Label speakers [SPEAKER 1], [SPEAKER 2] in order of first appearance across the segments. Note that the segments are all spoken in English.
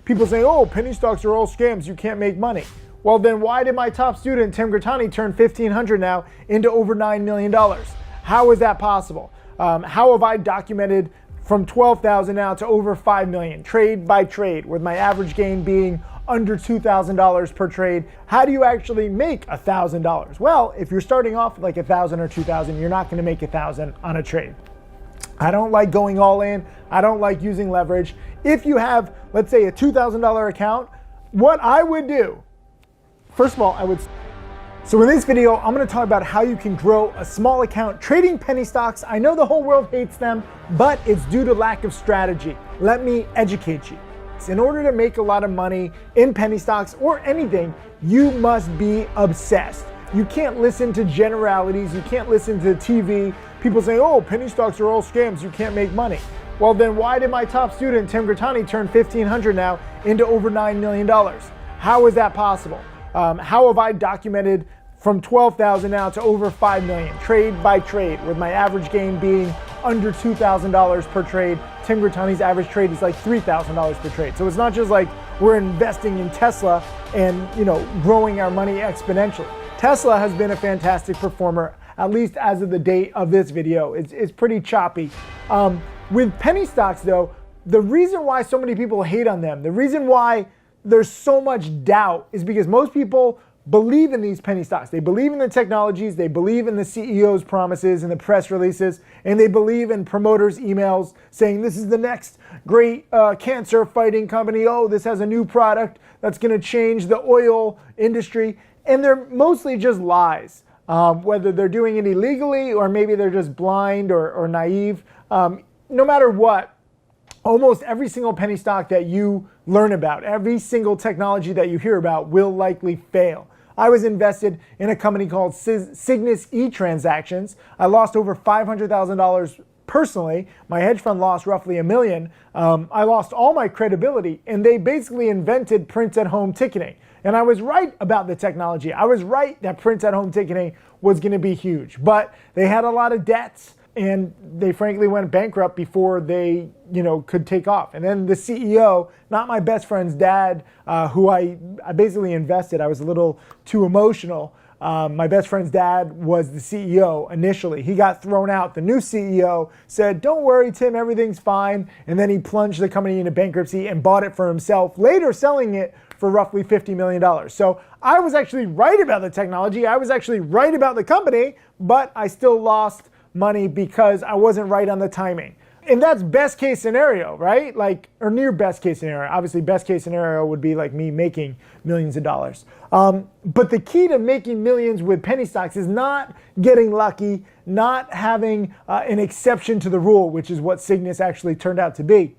[SPEAKER 1] people say, oh, penny stocks are all scams, you can't make money. Well, then why did my top student, Tim Grattani, turn $1,500 now into over $9 million? How is that possible? How have I documented from 12,000 now to over 5 million, trade by trade, with my average gain being under $2,000 per trade? How do you actually make $1,000? Well, if you're starting off with like 1,000 or 2,000, you're not gonna make 1,000 on a trade. I don't like going all in. I don't like using leverage. If you have, let's say, a $2,000 account, what I would do, first of all, So in this video, I'm gonna talk about how you can grow a small account trading penny stocks. I know the whole world hates them, but it's due to lack of strategy. Let me educate you. In order to make a lot of money in penny stocks or anything, you must be obsessed. You can't listen to generalities. You can't listen to TV. People say, oh, penny stocks are all scams, you can't make money. Well, then why did my top student, Tim Grattani, turn $1,500 now into over $9 million? How is that possible? How have I documented from 12,000 now to over 5 million, trade by trade, with my average gain being under $2,000 per trade? Tim Grattani's average trade is like $3,000 per trade. So it's not just like we're investing in Tesla and growing our money exponentially. Tesla has been a fantastic performer, at least as of the date of this video. It's pretty choppy. With penny stocks though, the reason why so many people hate on them, the reason why there's so much doubt, is because most people believe in these penny stocks. They believe in the technologies, they believe in the CEO's promises and the press releases, and they believe in promoters' emails saying this is the next great cancer fighting company. Oh, this has a new product that's gonna change the oil industry. And they're mostly just lies, whether they're doing it illegally or maybe they're just blind or naive. No matter what, almost every single penny stock that you learn about, every single technology that you hear about will likely fail. I was invested in a company called Cygnus eTransactions. I lost over $500,000 personally. My hedge fund lost roughly $1 million. I lost all my credibility, and they basically invented print-at-home ticketing. And I was right about the technology. I was right that print-at-home ticketing was gonna be huge, but they had a lot of debts, and they frankly went bankrupt before they could take off. And then the CEO, not my best friend's dad, who I basically invested, I was a little too emotional. My best friend's dad was the CEO initially. He got thrown out. The new CEO said, don't worry, Tim, everything's fine. And then he plunged the company into bankruptcy and bought it for himself, later selling it for roughly $50 million. So I was actually right about the technology. I was actually right about the company, but I still lost money because I wasn't right on the timing. And that's best case scenario, right? Or near best case scenario. Obviously, best case scenario would be like me making millions of dollars. But the key to making millions with penny stocks is not getting lucky, not having an exception to the rule, which is what Cygnus actually turned out to be.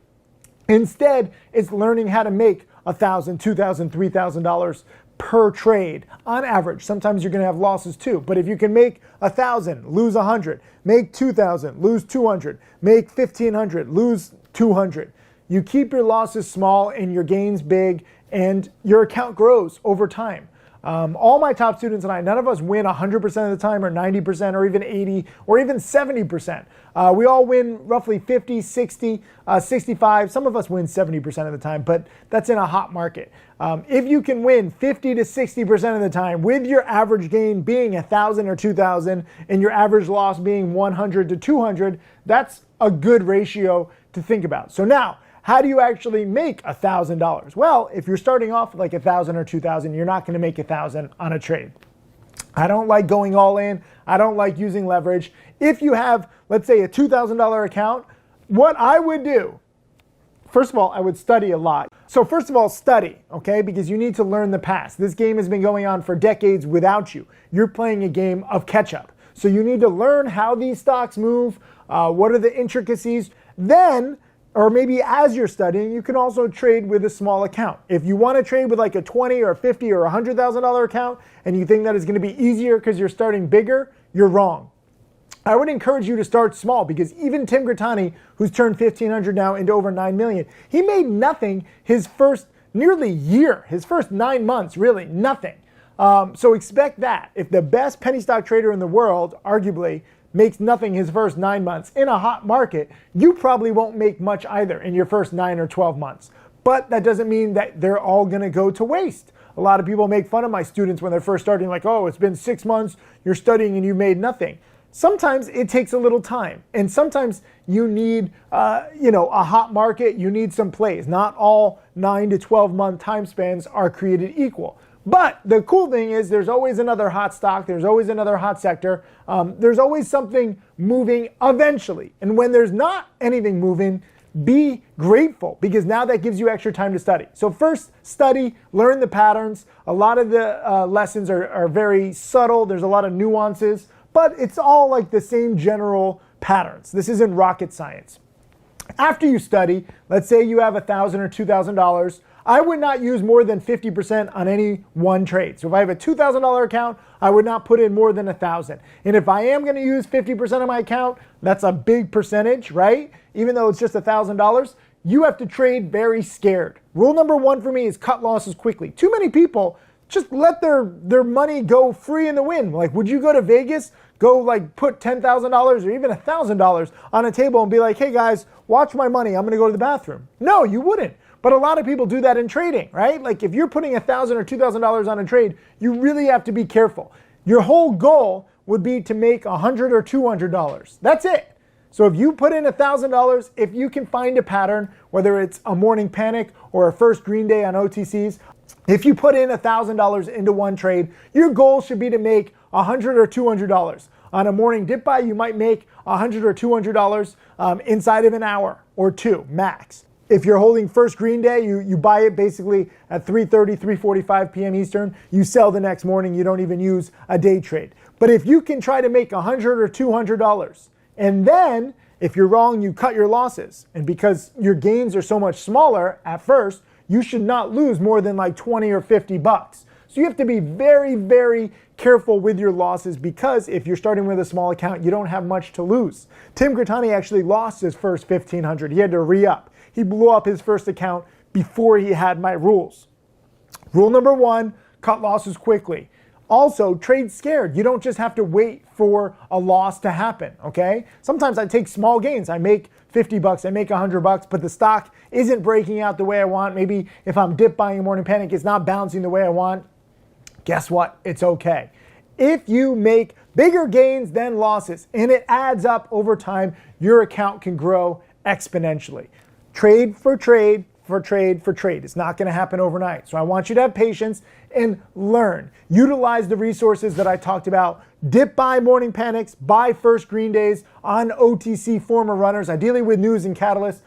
[SPEAKER 1] Instead, it's learning how to make $1,000, $2,000, $3,000 per trade on average. Sometimes you're gonna have losses too, but if you can make 1,000, lose 100, make 2,000, lose 200, make 1,500, lose 200. You keep your losses small and your gains big, and your account grows over time. All my top students and I, none of us win 100% of the time, or 90%, or even 80, or even 70%. We all win roughly 50, 60, 65. Some of us win 70% of the time, but that's in a hot market. If you can win 50 to 60% of the time, with your average gain being 1,000 or 2,000, and your average loss being 100 to 200, that's a good ratio to think about. So now, how do you actually make $1,000? Well, if you're starting off with like 1,000 or 2,000, you're not gonna make 1,000 on a trade. I don't like going all in. I don't like using leverage. If you have, let's say, a $2,000 account, what I would do, first of all, I would study a lot. So first of all, study, okay? Because you need to learn the past. This game has been going on for decades without you. You're playing a game of catch up. So you need to learn how these stocks move, what are the intricacies. Then, or maybe as you're studying, you can also trade with a small account. If you want to trade with like a 20 or 50 or $100,000 account and you think that is going to be easier because you're starting bigger, you're wrong. I would encourage you to start small, because even Tim Grattani, who's turned 1,500 now into over 9 million, he made nothing his first nearly year, his first 9 months, really nothing. So expect that. If the best penny stock trader in the world, arguably, makes nothing his first 9 months in a hot market, you probably won't make much either in your first 9 or 12 months. but that doesn't mean that they're all going to go to waste. A lot of people make fun of my students when they're first starting, like, oh, it's been 6 months, you're studying and you made nothing. Sometimes it takes a little time, and sometimes you need, a hot market. You need some plays. Not all 9 to 12 month time spans are created equal. But the cool thing is there's always another hot stock. There's always another hot sector. There's always something moving eventually. And when there's not anything moving, be grateful, because now that gives you extra time to study. So first, study, learn the patterns. A lot of the lessons are very subtle. There's a lot of nuances, but it's all like the same general patterns. This isn't rocket science. After you study, let's say you have $1,000 or $2,000, I would not use more than 50% on any one trade. So if I have a $2,000 account, I would not put in more than $1,000. And if I am going to use 50% of my account, that's a big percentage, right? Even though it's just $1,000, you have to trade very scared. Rule number one for me is cut losses quickly. Too many people just let their money go free in the wind. Like, would you go to Vegas, go like put $10,000 or even $1,000 on a table and be like, hey guys, watch my money, I'm going to go to the bathroom? No, you wouldn't. But a lot of people do that in trading, right? Like if you're putting $1,000 or $2,000 on a trade, you really have to be careful. Your whole goal would be to make $100 or $200. That's it. So if you put in $1,000, if you can find a pattern, whether it's a morning panic or a first green day on OTCs, if you put in $1,000 into one trade, your goal should be to make $100 or $200. On a morning dip buy, you might make $100 or $200 inside of an hour or two max. If you're holding first green day, you buy it basically at 3:30, 3:45 p.m. Eastern. You sell the next morning. You don't even use a day trade. But if you can try to make $100 or $200, and then if you're wrong, you cut your losses. And because your gains are so much smaller at first, you should not lose more than like 20 or 50 bucks. So you have to be very, very careful with your losses, because if you're starting with a small account, you don't have much to lose. Tim Grittani actually lost his first $1,500. He had to re-up. He blew up his first account before he had my rules. Rule number one, cut losses quickly. Also, trade scared. You don't just have to wait for a loss to happen, okay? Sometimes I take small gains. I make 50 bucks, I make 100 bucks, but the stock isn't breaking out the way I want. Maybe if I'm dip buying a morning panic, it's not bouncing the way I want. Guess what? It's okay. If you make bigger gains than losses and it adds up over time, your account can grow exponentially. Trade for trade for trade for trade. It's not going to happen overnight. So I want you to have patience and learn. Utilize the resources that I talked about. Dip buy morning panics, buy first green days on OTC former runners, ideally with news and catalysts.